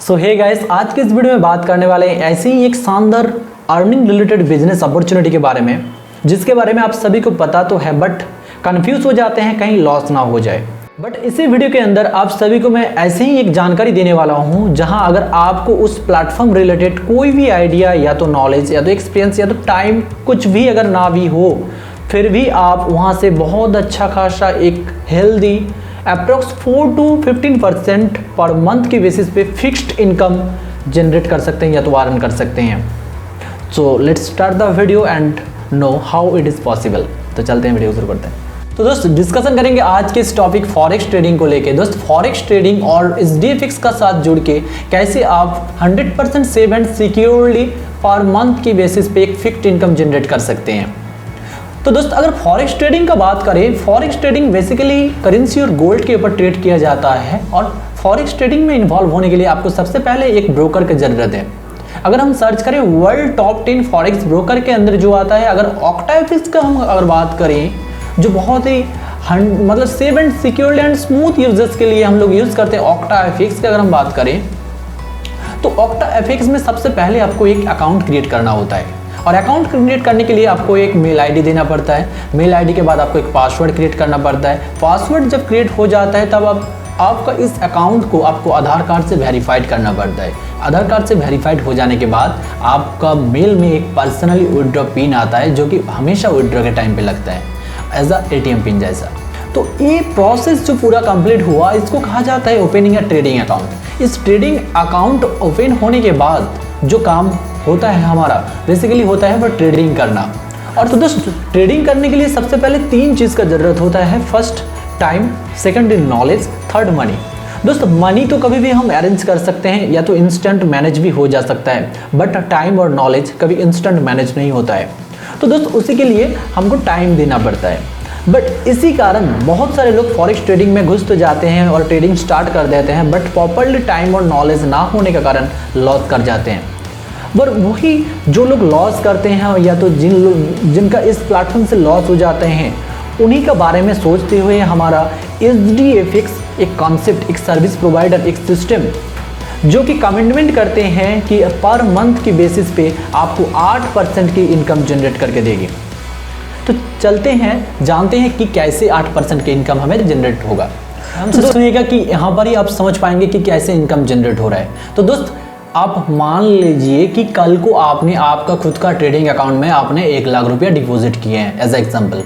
सो hey guys, आज के इस वीडियो में बात करने वाले हैं ऐसे ही एक शानदार अर्निंग रिलेटेड बिजनेस अपॉर्चुनिटी के बारे में, जिसके बारे में आप सभी को पता तो है बट कंफ्यूज हो जाते हैं कहीं लॉस ना हो जाए। बट इसी वीडियो के अंदर आप सभी को मैं ऐसे ही एक जानकारी देने वाला हूं, जहां अगर आपको उस प्लेटफॉर्म रिलेटेड कोई भी आइडिया या तो नॉलेज या तो एक्सपीरियंस या तो टाइम कुछ भी अगर ना भी हो, फिर भी आप वहां से बहुत अच्छा खासा एक healthy approx 4 to 15% per month की बेसिस पे फिक्स्ड इनकम जनरेट कर सकते हैं या तो अर्न कर सकते हैं। So let's start the video and know how it is possible. तो चलते हैं, वीडियो शुरू करते हैं। तो दोस्त डिस्कशन करेंगे आज के इस टॉपिक फॉरेक्स ट्रेडिंग को लेके। दोस्त फॉरेक्स ट्रेडिंग और SDFX का साथ जुड़ के कैसे आप 100% save and securely per month की बेसिस पे एक फिक्स्ड इनकम जनरेट कर सकते हैं। तो दोस्त अगर फॉरेक्स ट्रेडिंग का बात करें, फॉरेक्स ट्रेडिंग बेसिकली करेंसी और गोल्ड के ऊपर ट्रेड किया जाता है और फॉरेक्स ट्रेडिंग में इन्वॉल्व होने के लिए आपको सबसे पहले एक ब्रोकर की ज़रूरत है। अगर हम सर्च करें वर्ल्ड टॉप 10 फॉरेक्स ब्रोकर के अंदर जो आता है, अगर ऑक्टाफिक्स का हम अगर बात करें, जो बहुत ही मतलब safe and secure and smooth users के लिए हम लोग यूज़ करते हैं ऑक्टाफिक्स की अगर हम बात करें, तो ऑक्टाफिक्स में सबसे पहले आपको एक अकाउंट क्रिएट करना होता है और अकाउंट क्रिएट करने के लिए आपको एक मेल आईडी देना पड़ता है। मेल आईडी के बाद आपको एक पासवर्ड क्रिएट करना पड़ता है। पासवर्ड जब क्रिएट हो जाता है तब आपका इस अकाउंट को आपको आधार कार्ड से वेरीफाइड करना पड़ता है। आधार कार्ड से वेरीफाइड हो जाने के बाद आपका मेल में एक पर्सनली विड्रॉ पिन आता है, जो कि हमेशा विड्रॉ के टाइम पे लगता है एज अ ATM पिन जैसा। तो ये प्रोसेस जो पूरा कंप्लीट हुआ, इसको कहा जाता है ओपनिंग अ ट्रेडिंग अकाउंट। इस ट्रेडिंग अकाउंट ओपन होने के बाद जो काम होता है हमारा बेसिकली होता है वो ट्रेडिंग करना। और तो दोस्त ट्रेडिंग करने के लिए सबसे पहले 3 चीज़ का ज़रूरत होता है। First time, second knowledge, third money. दोस्त मनी तो कभी भी हम अरेंज कर सकते हैं या तो इंस्टेंट मैनेज भी हो जा सकता है, बट टाइम और नॉलेज कभी इंस्टेंट मैनेज नहीं होता है। तो दोस्त उसी के लिए हमको टाइम देना पड़ता है। बट इसी कारण बहुत सारे लोग फॉरेक्स ट्रेडिंग में घुस तो जाते हैं और ट्रेडिंग स्टार्ट कर देते हैं, बट प्रॉपरली टाइम और नॉलेज ना होने के कारण लॉस कर जाते हैं। पर वही जो लोग लॉस करते हैं या तो जिनका इस प्लेटफॉर्म से लॉस हो जाते हैं, उन्हीं के बारे में सोचते हुए हमारा SDFX एक कॉन्सेप्ट, एक सर्विस प्रोवाइडर, एक सिस्टम जो कि कमिटमेंट करते हैं कि पर मंथ की बेसिस पे आपको 8% की इनकम जनरेट करके देगी। तो चलते हैं, जानते हैं कि कैसे 8% की इनकम हमें जनरेट होगा। हमसे सुनिएगा कि यहाँ पर ही आप समझ पाएंगे कि कैसे इनकम जनरेट हो रहा है। तो दोस्त आप मान लीजिए कि कल को आपने आपका खुद का ट्रेडिंग अकाउंट में आपने 1 लाख रुपया डिपॉजिट किए हैं एज एग्जाम्पल।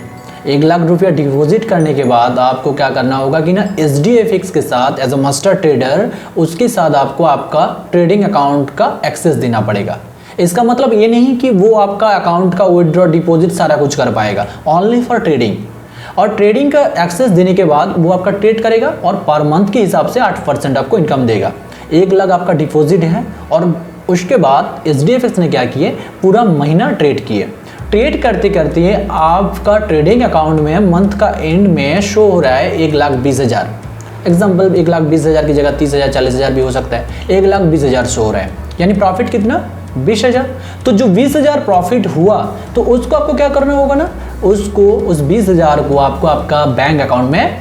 1 लाख रुपया डिपॉजिट करने के बाद आपको क्या करना होगा कि ना SDFX के साथ एज अ मास्टर ट्रेडर उसके साथ आपको आपका ट्रेडिंग अकाउंट का एक्सेस देना पड़ेगा। इसका मतलब ये नहीं कि वो आपका अकाउंट का विड्रॉ डिपॉजिट सारा कुछ कर पाएगा, ओनली फॉर ट्रेडिंग। और ट्रेडिंग का एक्सेस देने के बाद वो आपका ट्रेड करेगा और पर मंथ के हिसाब से 8% आपको इनकम देगा। 1 लाख आपका डिपॉजिट है और उसके बाद SDFX ने क्या किए, पूरा महीना ट्रेड किए। ट्रेड करते करते आपका ट्रेडिंग अकाउंट में मंथ का एंड में शो हो रहा है 1,20,000। एग्जाम्पल 1,20,000 की जगह 30,000 40,000 भी हो सकता है। 1,20,000 शो हो रहा है, यानी प्रॉफिट कितना, 20,000। तो जो 20,000 प्रॉफिट हुआ तो उसको आपको क्या करना होगा ना, उसको उस 20,000 को आपको आपका बैंक अकाउंट में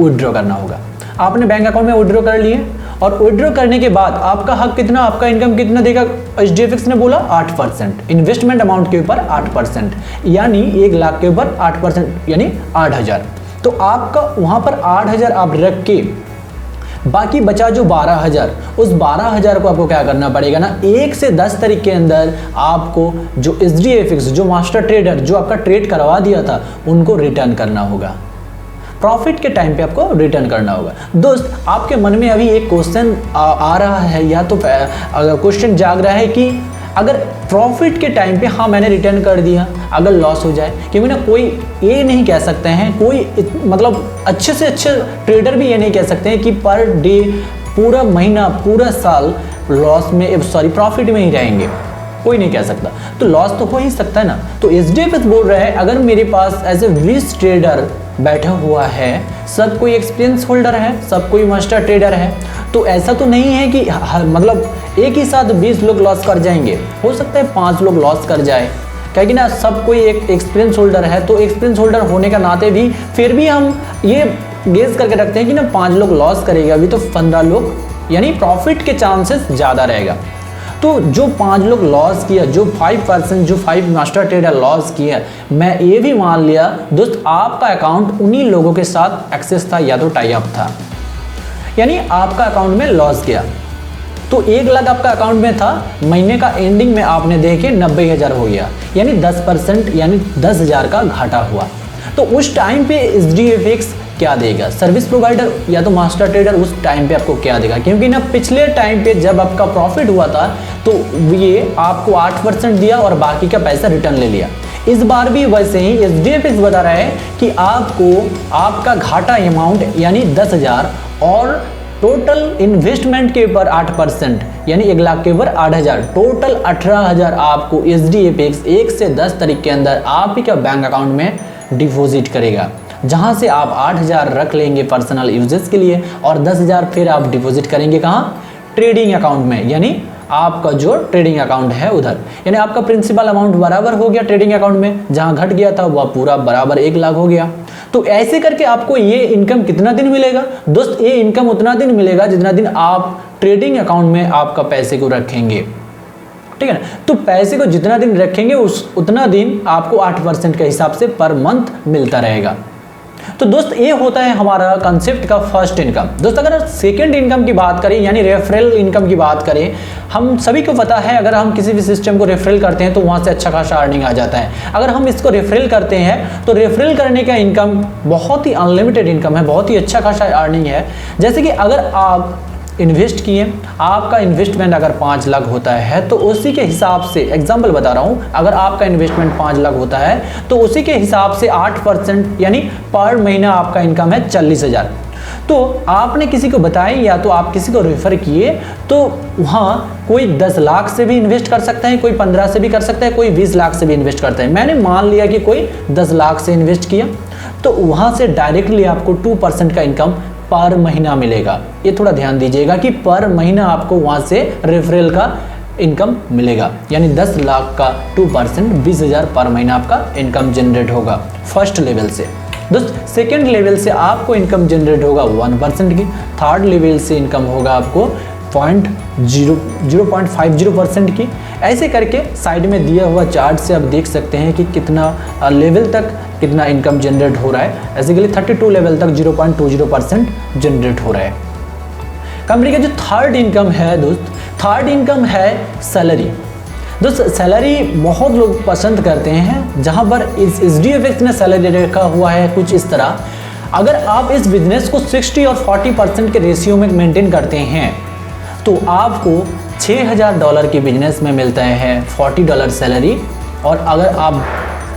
विड्रॉ करना होगा। आपने बैंक अकाउंट में विड्रॉ कर लिए और विड्रॉ करने के बाद आपका हक कितना, आपका इनकम कितना देगा, SDFX ने बोला 8%। इन्वेस्टमेंट अमाउंट के ऊपर 8%, यानी 1 लाख के ऊपर 8% यानी 8,000। तो आपका वहाँ पर 8,000 आप रख के बाकी बचा जो 12,000, उस 12,000 को आपको क्या करना पड़ेगा ना, 1 से 10 तारीख के अंदर आपको जो SDFX जो मास्टर ट्रेडर जो आपका ट्रेड करवा दिया था उनको रिटर्न करना होगा। प्रॉफिट के टाइम पे आपको रिटर्न करना होगा। दोस्त आपके मन में अभी एक क्वेश्चन आ रहा है या तो क्वेश्चन जाग रहा है कि अगर प्रॉफिट के टाइम पे हाँ मैंने रिटर्न कर दिया, अगर लॉस हो जाए, क्योंकि ना कोई ये नहीं कह सकते हैं, कोई मतलब अच्छे से अच्छे ट्रेडर भी ये नहीं कह सकते हैं कि पर डे पूरा महीना पूरा साल लॉस में प्रॉफिट में ही रहेंगे, कोई नहीं कह सकता। तो लॉस तो हो ही सकता है ना। तो SDFX बोल रहा है अगर मेरे पास एज ए 20 ट्रेडर बैठा हुआ है, सब कोई एक्सपीरियंस होल्डर है, सब कोई मास्टर ट्रेडर है, तो ऐसा तो नहीं है कि मतलब एक ही साथ 20 लोग लॉस कर जाएंगे। हो सकता है 5 लोग लॉस कर जाए, क्योंकि ना सब कोई एक एक्सपीरियंस होल्डर है। तो एक्सपीरियंस होल्डर होने का नाते भी फिर भी हम ये गेस करके रखते हैं कि ना 5 लोग लॉस करेगा, अभी तो 15 लोग यानी प्रॉफिट के चांसेस ज़्यादा रहेगा। तो जो 5 लोग लॉस किया, जो 5% जो 5 मास्टर ट्रेडर लॉस किया, मैं ये भी मान लिया दोस्त आपका अकाउंट उन्हीं लोगों के साथ एक्सेस था या तो टाई अप था, यानी आपका अकाउंट में लॉस किया। तो 1 लाख आपका अकाउंट में था, महीने का एंडिंग में आपने देखे 90,000 हो गया, यानी 10% यानी 10,000 का घाटा हुआ। तो उस टाइम पे SDFX क्या देगा, सर्विस प्रोवाइडर या तो मास्टर ट्रेडर उस टाइम पे आपको क्या देगा, क्योंकि ना पिछले टाइम पे जब आपका प्रॉफिट हुआ था तो ये आपको 8% दिया और बाकी का पैसा रिटर्न ले लिया। इस बार भी वैसे ही SDFX बता रहा है कि आपको आपका घाटा अमाउंट यानी 10,000 और टोटल इन्वेस्टमेंट के ऊपर 8% यानी 1 लाख के ऊपर 8,000, टोटल 18,000 आपको SDFX 1 से 10 तारीख के अंदर आप ही का बैंक अकाउंट में डिपॉजिट करेगा, जहां से आप 8,000 रख लेंगे पर्सनल यूजेस के लिए और 10,000 फिर आप डिपॉजिट करेंगे कहाँ, ट्रेडिंग अकाउंट में, यानी आपका जो ट्रेडिंग अकाउंट है उधर। यानी आपका प्रिंसिपल अमाउंट बराबर हो गया ट्रेडिंग अकाउंट में, जहां घट गया था वह पूरा बराबर 1 लाख हो गया। तो ऐसे करके आपको ये इनकम कितना दिन मिलेगा दोस्त, ये इनकम उतना दिन मिलेगा जितना दिन आप ट्रेडिंग अकाउंट में आपका पैसे को रखेंगे, ठीक है ना। तो पैसे को जितना दिन रखेंगे उतना दिन आपको 8% के हिसाब से पर मंथ मिलता रहेगा। तो दोस्त ये होता है हमारा कंसेप्ट का फर्स्ट इनकम। दोस्त अगर सेकंड इनकम की बात करें यानी रेफरल इनकम की बात करें, हम सभी को पता है अगर हम किसी भी सिस्टम को रेफरल करते हैं तो वहाँ से अच्छा खासा अर्निंग आ जाता है। अगर हम इसको रेफरल करते हैं तो रेफरल करने का इनकम बहुत ही अनलिमिटेड इनकम है, बहुत ही अच्छा खासा अर्निंग है। जैसे कि अगर आप इन्वेस्ट किए, आपका इन्वेस्टमेंट अगर 5 लाख होता है तो उसी के हिसाब से एग्जांपल बता रहा हूँ, अगर आपका इन्वेस्टमेंट 5 लाख होता है तो उसी के हिसाब से 8% यानी पर महीना आपका इनकम है 40,000। तो आपने किसी को बताया या तो आप किसी को रेफर किए तो वहाँ कोई 10 लाख से भी इन्वेस्ट कर सकता है, कोई 15 से भी कर सकता है, कोई 20 लाख से भी इन्वेस्ट करता है। मैंने मान लिया कि कोई 10 लाख से इन्वेस्ट किया तो वहाँ से डायरेक्टली आपको 2% का इनकम पर महीना मिलेगा। ये थोड़ा ध्यान दीजिएगा कि पर महीना आपको वहाँ से रेफरल का इनकम मिलेगा, यानी 10 लाख का 2% 20,000 पर महीना आपका इनकम जनरेट होगा फर्स्ट लेवल से। दोस्त सेकेंड लेवल से आपको इनकम जनरेट होगा 1% की, थर्ड लेवल से इनकम होगा आपको 0.50% की। ऐसे करके साइड में दिया हुआ चार्ट से आप देख सकते हैं कि कितना लेवल तक कितना इनकम जनरेट हो रहा है। ऐसे के लिए 32 लेवल तक 0.20% जनरेट हो रहा है। कंपनी का जो थर्ड इनकम है दोस्त, थर्ड इनकम है सैलरी। दोस्त सैलरी बहुत लोग पसंद करते हैं, जहां पर इस SDFX ने सैलरी रखा हुआ है कुछ इस तरह। अगर आप इस बिजनेस को 60 और 40% के रेशियो में मेंटेन करते हैं तो आपको $6,000 के बिजनेस में मिलता है $40 सैलरी, और अगर आप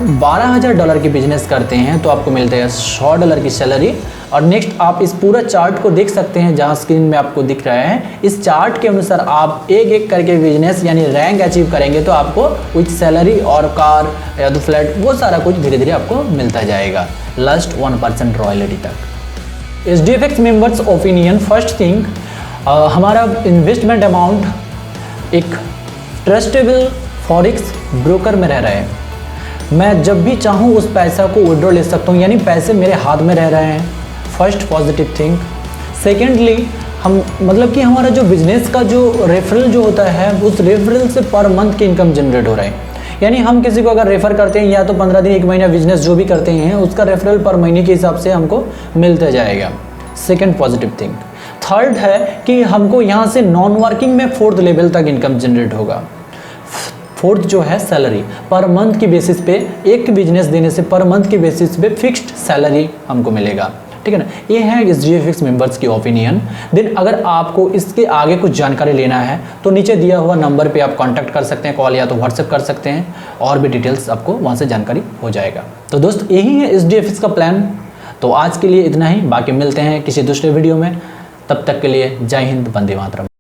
$12,000 की बिजनेस करते हैं तो आपको मिलता है $100 की सैलरी। और नेक्स्ट आप इस पूरा चार्ट को देख सकते हैं जहां स्क्रीन में आपको दिख रहा है। इस चार्ट के अनुसार आप एक एक करके बिजनेस यानी रैंक अचीव करेंगे तो आपको कुछ सैलरी और कार या तो फ्लैट वो सारा कुछ धीरे धीरे आपको मिलता जाएगा लास्ट 1% रॉयल्टी तक। SDFX members opinion, first thing हमारा इन्वेस्टमेंट अमाउंट एक ट्रस्टेबल फॉरेक्स ब्रोकर में रह रहा है। मैं जब भी चाहूँ उस पैसा को विड्रॉ ले सकता हूँ, यानी पैसे मेरे हाथ में रह रहे हैं, फर्स्ट पॉजिटिव थिंग। सेकेंडली हम मतलब कि हमारा जो बिजनेस का जो रेफरल जो होता है उस रेफरल से पर मंथ की इनकम जनरेट हो रहा है। यानी हम किसी को अगर रेफर करते हैं या तो 15 दिन 1 महीना बिजनेस जो भी करते हैं उसका रेफरल पर महीने के हिसाब से हमको मिलता जाएगा, सेकेंड पॉजिटिव थिंग। थर्ड है कि हमको यहाँ से नॉन वर्किंग में 4th लेवल तक इनकम जनरेट होगा। फोर्थ जो है सैलरी, पर मंथ की बेसिस पे एक बिजनेस देने से पर मंथ की बेसिस पे फिक्स्ड सैलरी हमको मिलेगा, ठीक है ना। ये है SDFX मेंबर्स की ओपिनियन। देन अगर आपको इसके आगे कुछ जानकारी लेना है तो नीचे दिया हुआ नंबर पे आप कांटेक्ट कर सकते हैं, कॉल या तो व्हाट्सएप कर सकते हैं, और भी डिटेल्स आपको वहाँ से जानकारी हो जाएगा। तो दोस्त यही है SDFX का प्लान। तो आज के लिए इतना ही, बाकी मिलते हैं किसी दूसरे वीडियो में। तब तक के लिए जय हिंद, वंदे मातरम।